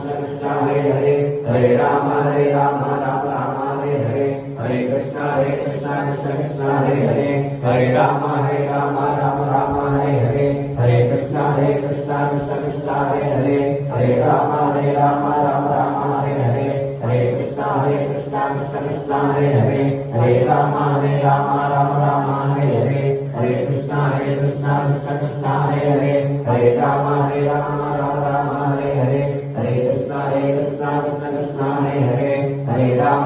Krishna Krishna Hare Hare Hare Ram Ram Ram Hare Hare Hare Krishna Krishna Krishna Hare Hare Hare Ram Ram Ram Hare Hare Hare Krishna Krishna Krishna Hare Hare Hare Ram Ram Ram Hare Hare Hare Krishna Krishna Krishna Hare Hare Hare Ram Ram Hare Hare Hare Krishna Krishna Krishna Hare Hare Hare Ram Ram Hare Hare Hare Krishna Krishna Krishna Hare Hare Hare Ram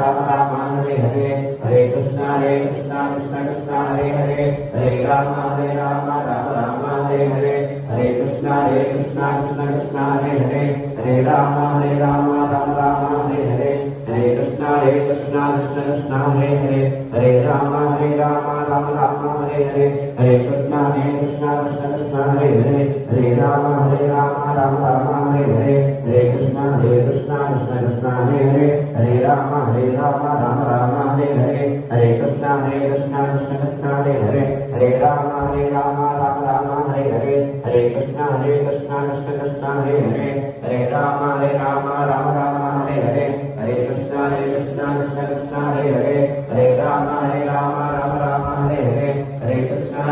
Ram Hare Hare Hare Krishna Krishna Krishna Hare Hare Hare Ram Ram Hare Hare Hare Krishna Krishna Krishna Hare Hare Hare Ram Ram Hare Hare Hare Krishna Krishna Krishna Hare Hare Hare Ram Ram Hare Hare Hare Krishna Krishna Krishna Hare Hare Hare Ram Ram Hare Hare Hare Krishna Krishna Krishna Hare Hare Hare Ram Ram Hare Hare Hare Krishna Krishna Krishna Hare Hare